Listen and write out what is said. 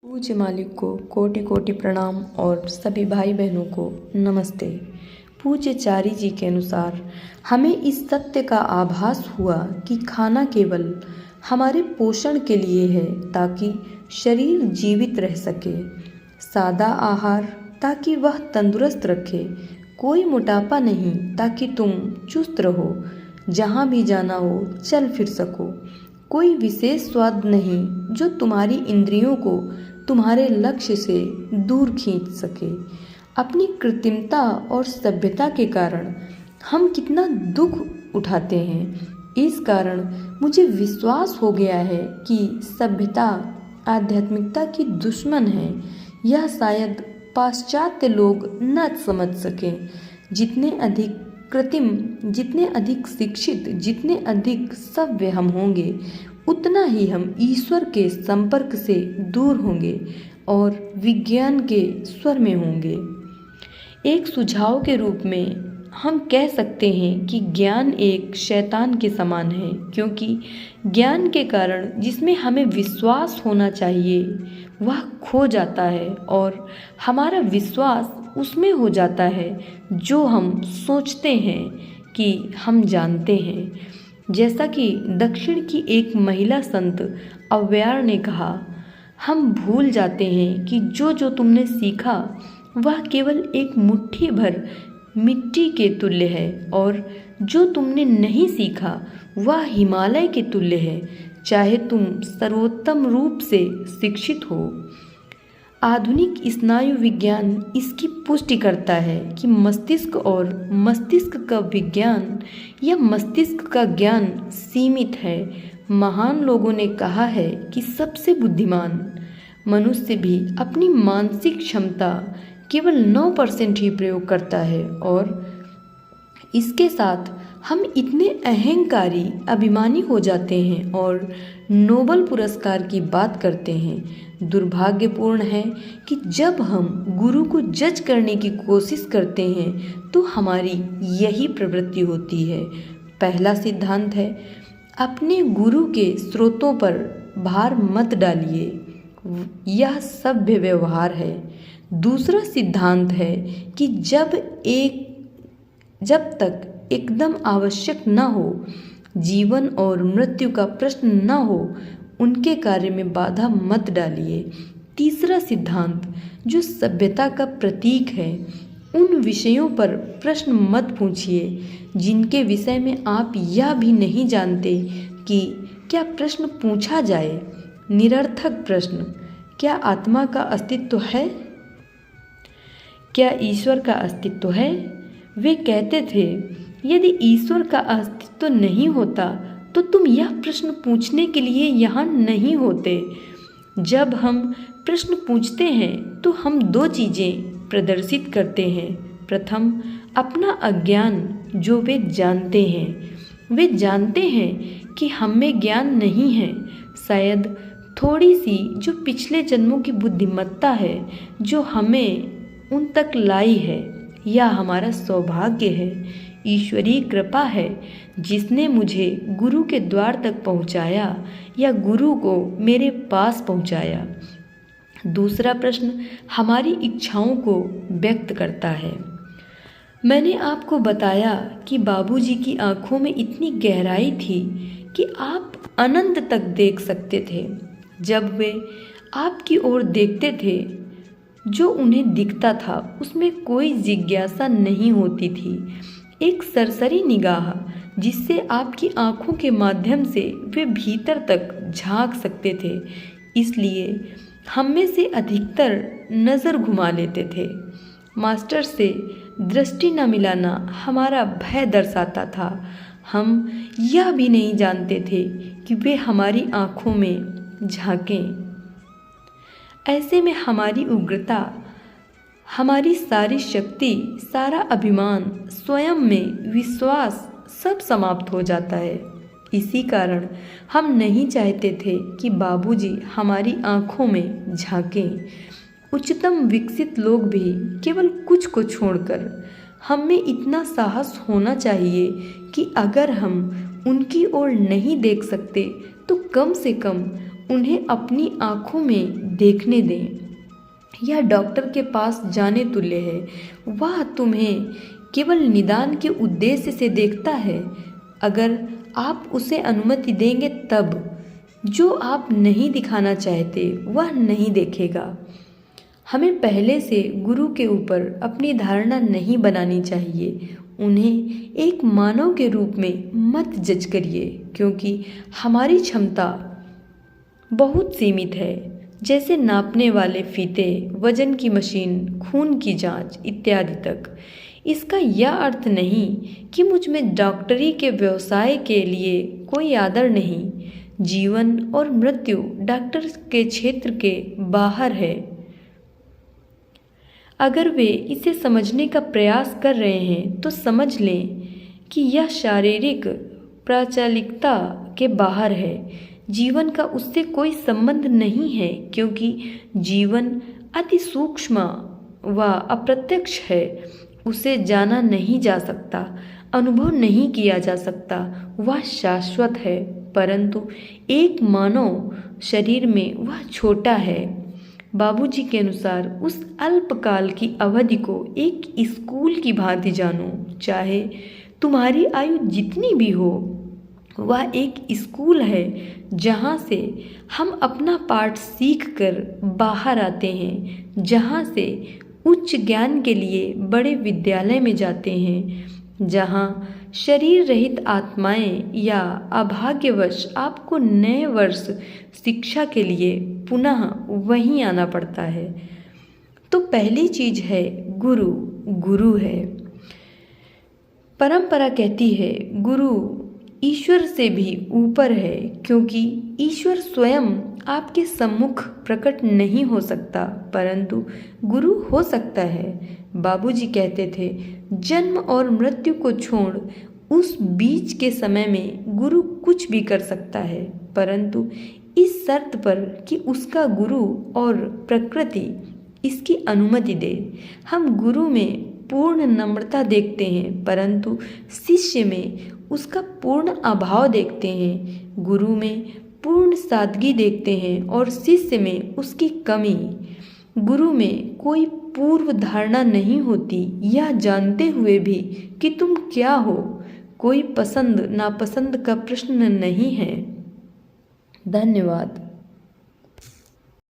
पूज्य मालिक को कोटि कोटि प्रणाम और सभी भाई बहनों को नमस्ते। पूज्य चारी जी के अनुसार हमें इस सत्य का आभास हुआ कि खाना केवल हमारे पोषण के लिए है ताकि शरीर जीवित रह सके। सादा आहार ताकि वह तंदुरुस्त रखे, कोई मोटापा नहीं ताकि तुम चुस्त रहो, जहाँ भी जाना हो चल फिर सको। कोई विशेष स्वाद नहीं जो तुम्हारी इंद्रियों को तुम्हारे लक्ष्य से दूर खींच सके। अपनी कृत्रिमता और सभ्यता के कारण हम कितना दुख उठाते हैं। इस कारण मुझे विश्वास हो गया है कि सभ्यता आध्यात्मिकता की दुश्मन है। यह शायद पाश्चात्य लोग न समझ सकें। जितने अधिक कृत्रिम, जितने अधिक शिक्षित, जितने अधिक सभ्य हम होंगे, उतना ही हम ईश्वर के संपर्क से दूर होंगे और विज्ञान के स्वर में होंगे। एक सुझाव के रूप में हम कह सकते हैं कि ज्ञान एक शैतान के समान है, क्योंकि ज्ञान के कारण जिसमें हमें विश्वास होना चाहिए वह खो जाता है और हमारा विश्वास उसमें हो जाता है जो हम सोचते हैं कि हम जानते हैं। जैसा कि दक्षिण की एक महिला संत अव्यार ने कहा, हम भूल जाते हैं कि जो जो तुमने सीखा वह केवल एक मुट्ठी भर मिट्टी के तुल्य है और जो तुमने नहीं सीखा वह हिमालय के तुल्य है, चाहे तुम सर्वोत्तम रूप से शिक्षित हो। आधुनिक स्नायु विज्ञान इसकी पुष्टि करता है कि मस्तिष्क और मस्तिष्क का विज्ञान या मस्तिष्क का ज्ञान सीमित है। महान लोगों ने कहा है कि सबसे बुद्धिमान मनुष्य भी अपनी मानसिक क्षमता केवल 9% ही प्रयोग करता है और इसके साथ हम इतने अहंकारी अभिमानी हो जाते हैं और नोबेल पुरस्कार की बात करते हैं। दुर्भाग्यपूर्ण है कि जब हम गुरु को जज करने की कोशिश करते हैं तो हमारी यही प्रवृत्ति होती है। पहला सिद्धांत है, अपने गुरु के स्रोतों पर भार मत डालिए, यह सभ्य व्यवहार है। दूसरा सिद्धांत है कि जब तक एकदम आवश्यक न हो, जीवन और मृत्यु का प्रश्न न हो, उनके कार्य में बाधा मत डालिए। तीसरा सिद्धांत, जो सभ्यता का प्रतीक है, उन विषयों पर प्रश्न मत पूछिए जिनके विषय में आप यह भी नहीं जानते कि क्या प्रश्न पूछा जाए। निरर्थक प्रश्न, क्या आत्मा का अस्तित्व है? क्या ईश्वर का अस्तित्व है? वे कहते थे, यदि ईश्वर का अस्तित्व नहीं होता तो तुम यह प्रश्न पूछने के लिए यहाँ नहीं होते। जब हम प्रश्न पूछते हैं तो हम दो चीज़ें प्रदर्शित करते हैं। प्रथम, अपना अज्ञान जो वे जानते हैं। वे जानते हैं कि हम में ज्ञान नहीं है, शायद थोड़ी सी जो पिछले जन्मों की बुद्धिमत्ता है जो हमें उन तक लाई है। यह हमारा सौभाग्य है, ईश्वरीय कृपा है जिसने मुझे गुरु के द्वार तक पहुंचाया या गुरु को मेरे पास पहुंचाया। दूसरा प्रश्न हमारी इच्छाओं को व्यक्त करता है। मैंने आपको बताया कि बाबूजी की आंखों में इतनी गहराई थी कि आप अनंत तक देख सकते थे। जब वे आपकी ओर देखते थे, जो उन्हें दिखता था उसमें कोई जिज्ञासा नहीं होती थी, एक सरसरी निगाह जिससे आपकी आंखों के माध्यम से वे भीतर तक झांक सकते थे। इसलिए हम में से अधिकतर नज़र घुमा लेते थे। मास्टर से दृष्टि न मिलाना हमारा भय दर्शाता था। हम यह भी नहीं जानते थे कि वे हमारी आंखों में झांकें। ऐसे में हमारी उग्रता, हमारी सारी शक्ति, सारा अभिमान, स्वयं में विश्वास सब समाप्त हो जाता है। इसी कारण हम नहीं चाहते थे कि बाबूजी हमारी आंखों में झांकें। उच्चतम विकसित लोग भी केवल कुछ को छोड़कर, हम में इतना साहस होना चाहिए कि अगर हम उनकी ओर नहीं देख सकते तो कम से कम उन्हें अपनी आँखों में देखने दें। यह डॉक्टर के पास जाने तुल्य है। वह तुम्हें केवल निदान के उद्देश्य से देखता है। अगर आप उसे अनुमति देंगे तब। जो आप नहीं दिखाना चाहते वह नहीं देखेगा। हमें पहले से गुरु के ऊपर अपनी धारणा नहीं बनानी चाहिए। उन्हें एक मानव के रूप में मत जज करिए, क्योंकि हमारी क्षमता बहुत सीमित है, जैसे नापने वाले फीते, वजन की मशीन, खून की जांच इत्यादि तक। इसका यह अर्थ नहीं कि मुझ में डॉक्टरी के व्यवसाय के लिए कोई आदर नहीं। जीवन और मृत्यु डॉक्टर के क्षेत्र के बाहर है। अगर वे इसे समझने का प्रयास कर रहे हैं तो समझ लें कि यह शारीरिक प्राचालिकता के बाहर है। जीवन का उससे कोई संबंध नहीं है, क्योंकि जीवन अति सूक्ष्म व अप्रत्यक्ष है। उसे जाना नहीं जा सकता, अनुभव नहीं किया जा सकता। वह शाश्वत है, परंतु एक मानव शरीर में वह छोटा है। बाबूजी के अनुसार उस अल्पकाल की अवधि को एक स्कूल की भांति जानो। चाहे तुम्हारी आयु जितनी भी हो, वह एक स्कूल है जहाँ से हम अपना पाठ सीख कर बाहर आते हैं, जहाँ से उच्च ज्ञान के लिए बड़े विद्यालय में जाते हैं, जहाँ शरीर रहित आत्माएं या अभाग्यवश आपको नए वर्ष शिक्षा के लिए पुनः वहीं आना पड़ता है। तो पहली चीज है गुरु। गुरु है, परंपरा कहती है गुरु ईश्वर से भी ऊपर है, क्योंकि ईश्वर स्वयं आपके सम्मुख प्रकट नहीं हो सकता, परंतु गुरु हो सकता है। बाबूजी कहते थे, जन्म और मृत्यु को छोड़ उस बीच के समय में गुरु कुछ भी कर सकता है, परंतु इस शर्त पर कि उसका गुरु और प्रकृति इसकी अनुमति दे। हम गुरु में पूर्ण नम्रता देखते हैं, परंतु शिष्य में उसका पूर्ण अभाव देखते हैं। गुरु में पूर्ण सादगी देखते हैं और शिष्य में उसकी कमी। गुरु में कोई पूर्व धारणा नहीं होती, यह जानते हुए भी कि तुम क्या हो। कोई पसंद नापसंद का प्रश्न नहीं है। धन्यवाद।